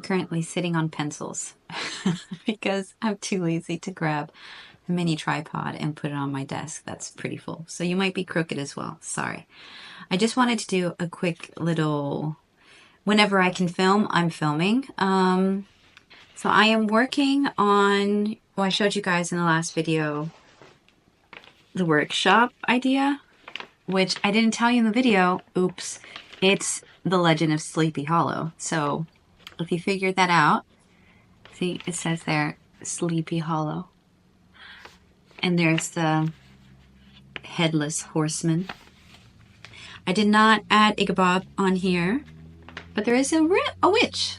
currently sitting on pencils because I'm too lazy to grab a mini tripod and put it on my desk. That's pretty full. So you might be crooked as well. Sorry. I just wanted to do a quick little, whenever I can film, I'm filming. So I am working on, well, I showed you guys in the last video, the workshop idea, which I didn't tell you in the video. Oops. It's The Legend of Sleepy Hollow. So if you figured that out, see, it says there, Sleepy Hollow. And there's the headless horseman. I did not add Ichabod on here, but there is a witch.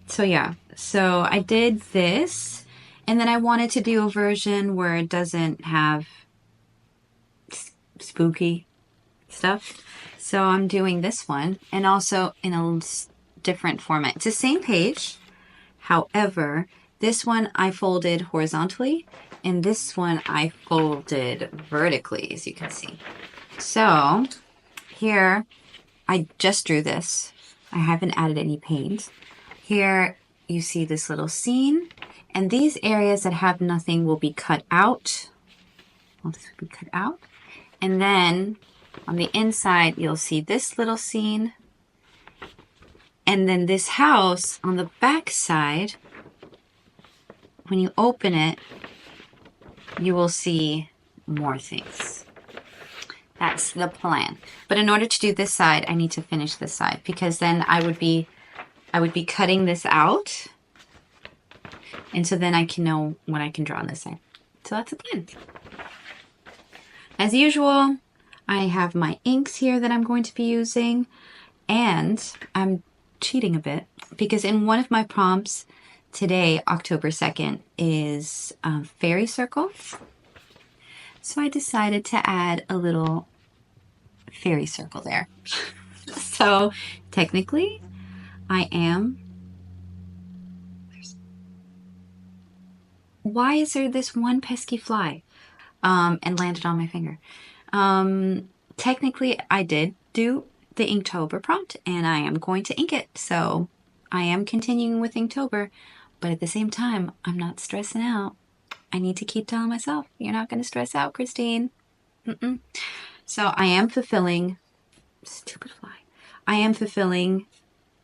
So yeah, so I did this, and then I wanted to do a version where it doesn't have spooky stuff. So I'm doing this one, and also in a different format. It's the same page. However, this one I folded horizontally, and this one I folded vertically, as you can see. So here, I just drew this. I haven't added any paint. Here you see this little scene, and these areas that have nothing will be cut out. Well, this will be cut out. And then on the inside, you'll see this little scene. And then this house on the back side, when you open it, you will see more things. That's the plan. But in order to do this side, I need to finish this side, because then I would be cutting this out. And so then I can know what I can draw on this side. So that's the plan. As usual, I have my inks here that I'm going to be using. And I'm cheating a bit, because in one of my prompts today, October 2nd, is fairy circle. So I decided to add a little fairy circle there. So technically, I am... Why is there this one pesky fly? And landed on my finger. Technically, I did do the Inktober prompt, and I am going to ink it. So I am continuing with Inktober, but at the same time, I'm not stressing out. I need to keep telling myself, you're not going to stress out, Christine. So I am fulfilling, stupid fly, I am fulfilling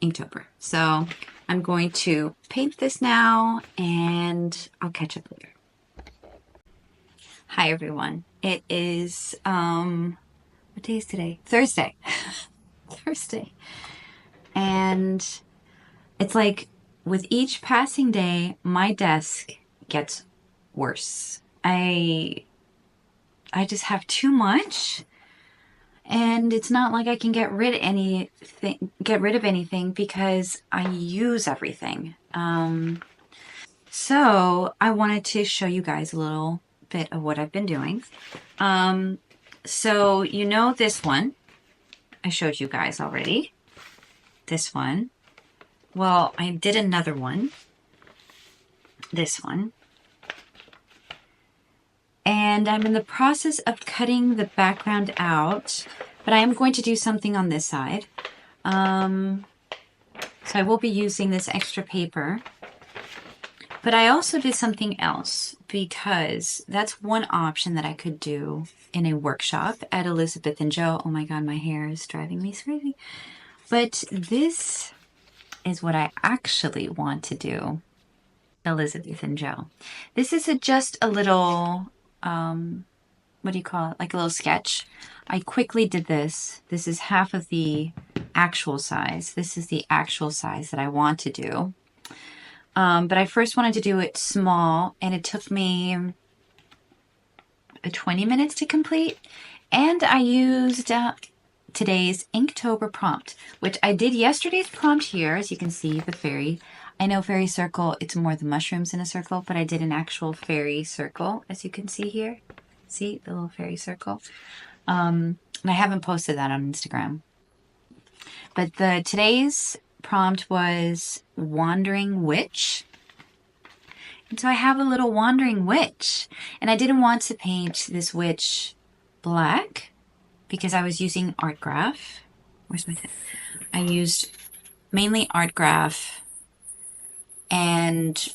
Inktober. So I'm going to paint this now, and I'll catch up later. Hi everyone. It is, what day is today? Thursday. Thursday. And it's like with each passing day, my desk gets worse. I just have too much, and it's not like I can get rid of anything because I use everything. So I wanted to show you guys a little bit of what I've been doing. So you know this one I showed you guys already. This one. Well, I did another one. This one. And I'm in the process of cutting the background out, but I am going to do something on this side. So I will be using this extra paper. But I also did something else, because that's one option that I could do in a workshop at Elizabeth and Joe. Oh my God, my hair is driving me crazy. But this is what I actually want to do, Elizabeth and Joe. This is just a little, what do you call it? Like a little sketch. I quickly did this. This is half of the actual size. This is the actual size that I want to do. But I first wanted to do it small, and it took me 20 minutes to complete. And I used today's Inktober prompt, which I did yesterday's prompt here, as you can see, the fairy. I know fairy circle, it's more the mushrooms in a circle, but I did an actual fairy circle, as you can see here. See, the little fairy circle. And I haven't posted that on Instagram. But today's prompt was Wandering Witch. And so I have a little wandering witch. And I didn't want to paint this witch black because I was using art graph. Where's my pen? I used mainly art graph and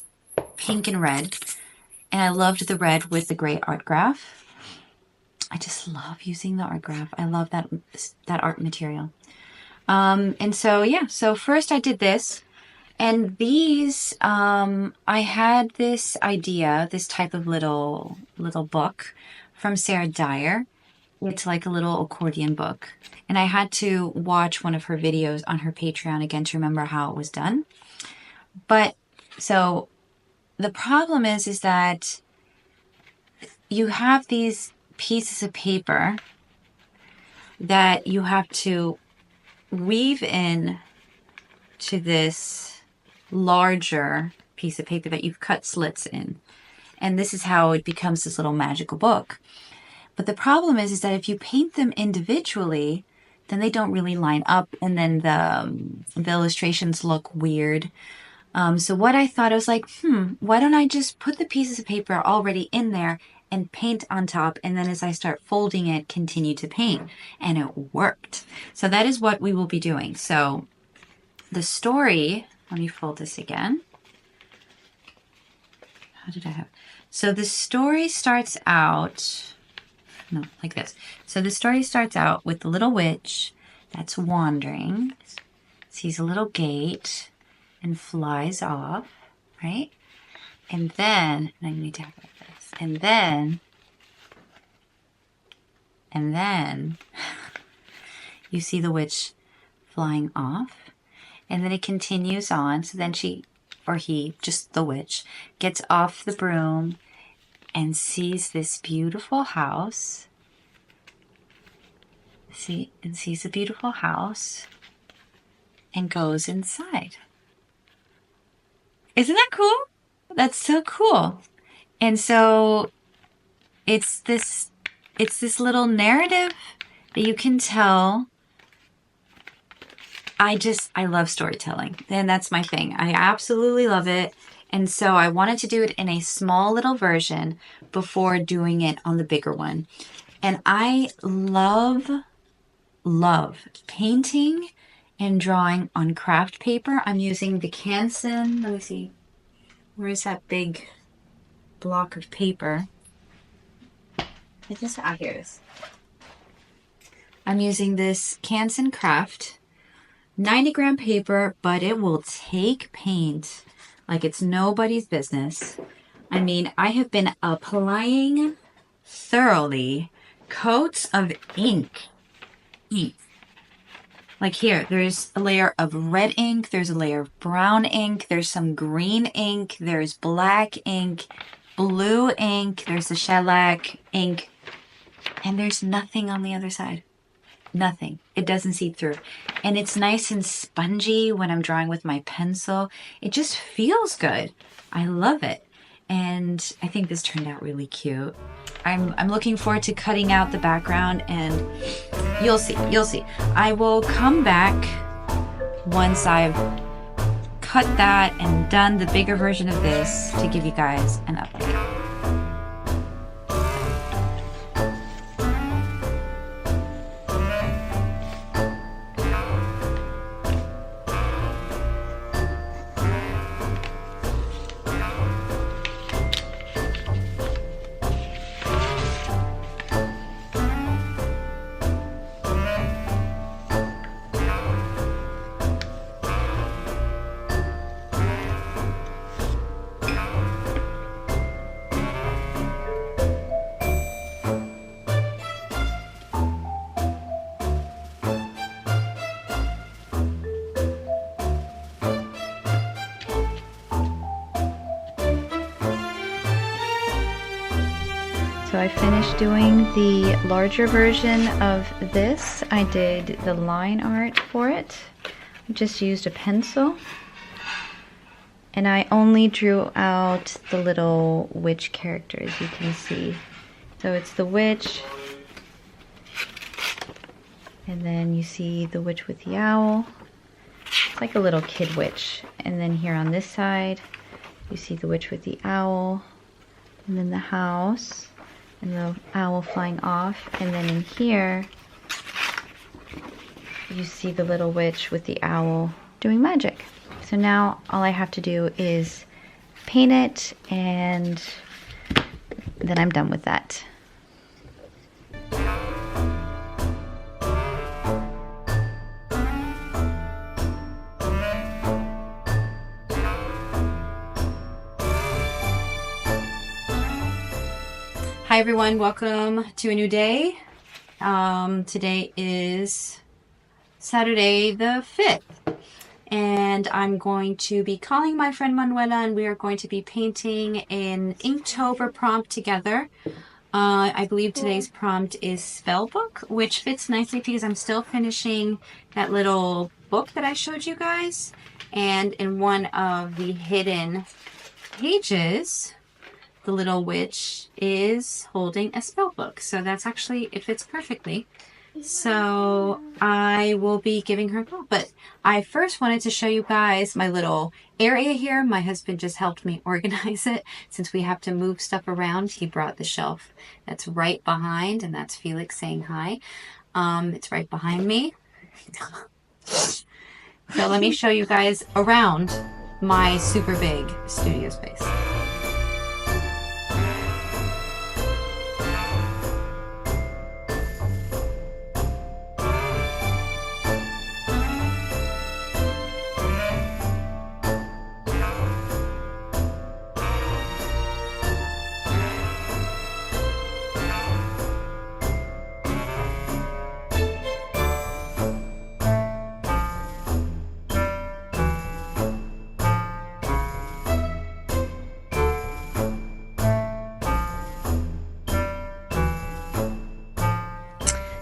pink and red. And I loved the red with the gray art graph. I just love using the art graph. I love that art material. And so, yeah, so first I did this. And these, I had this idea, this type of little book from Sarah Dyer. It's like a little accordion book. And I had to watch one of her videos on her Patreon again to remember how it was done. But, so, the problem is that you have these pieces of paper that you have to weave in to this larger piece of paper that you've cut slits in. And this is how it becomes this little magical book. But the problem is that if you paint them individually, then they don't really line up, and then the illustrations look weird. So what I thought, I was like, why don't I just put the pieces of paper already in there and paint on top, and then as I start folding it, continue to paint. And it worked. So that is what we will be doing. So the story, let me fold this again. How did I have? So the story starts out, no, like this. So the story starts out with the little witch that's wandering, sees a little gate, and flies off, right? And then, I need to have it like this. And then, you see the witch flying off. And then it continues on. So then she, or he, just the witch, gets off the broom and sees this beautiful house. Sees a beautiful house and goes inside. Isn't that cool? That's so cool. And so it's this little narrative that you can tell. I love storytelling, and that's my thing. I absolutely love it. And so I wanted to do it in a small little version before doing it on the bigger one. And I love painting and drawing on craft paper. I'm using the Canson, let me see, where is that big block of paper? It's just, here it is. I'm using this Canson Craft 90-gram paper, but it will take paint like it's nobody's business. I mean, I have been applying thoroughly coats of ink. Like here, there's a layer of red ink, there's a layer of brown ink, there's some green ink, there's black ink, blue ink, there's the shellac ink, and there's nothing on the other side. Nothing. It doesn't seep through. And it's nice and spongy when I'm drawing with my pencil. It just feels good. I love it. And I think this turned out really cute. I'm looking forward to cutting out the background, and you'll see. I will come back once I've cut that and done the bigger version of this to give you guys an update. So I finished doing the larger version of this. I did the line art for it. I just used a pencil. And I only drew out the little witch characters, you can see. So it's the witch. And then you see the witch with the owl. It's like a little kid witch. And then here on this side, you see the witch with the owl. And then the house. And the owl flying off. And then in here, you see the little witch with the owl doing magic. So now all I have to do is paint it, and then I'm done with that. Hi everyone, welcome to a new day. Today is Saturday the 5th, and I'm going to be calling my friend Manuela, and we are going to be painting an Inktober prompt together. I believe today's prompt is Spellbook, which fits nicely because I'm still finishing that little book that I showed you guys, and in one of the hidden pages, the little witch is holding a spell book. So that's actually, it fits perfectly. So I will be giving her a call. But I first wanted to show you guys my little area here. My husband just helped me organize it. Since we have to move stuff around, he brought the shelf that's right behind, and that's Felix saying hi. It's right behind me. So let me show you guys around my super big studio space.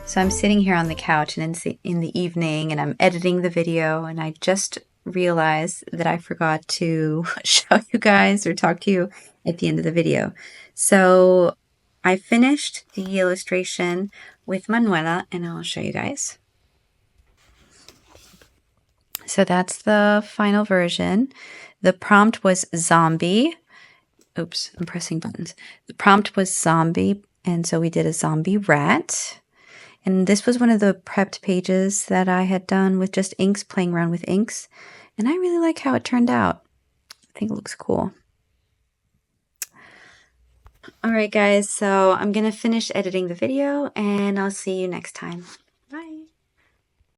So I'm sitting here on the couch, and in the evening, and I'm editing the video, and I just realized that I forgot to show you guys or talk to you at the end of the video. So I finished the illustration with Manuela, and I'll show you guys. So that's the final version. The prompt was zombie. Oops, I'm pressing buttons. The prompt was zombie, and so we did a zombie rat. And this was one of the prepped pages that I had done with just inks, playing around with inks. And I really like how it turned out. I think it looks cool. All right, guys, so I'm going to finish editing the video, and I'll see you next time.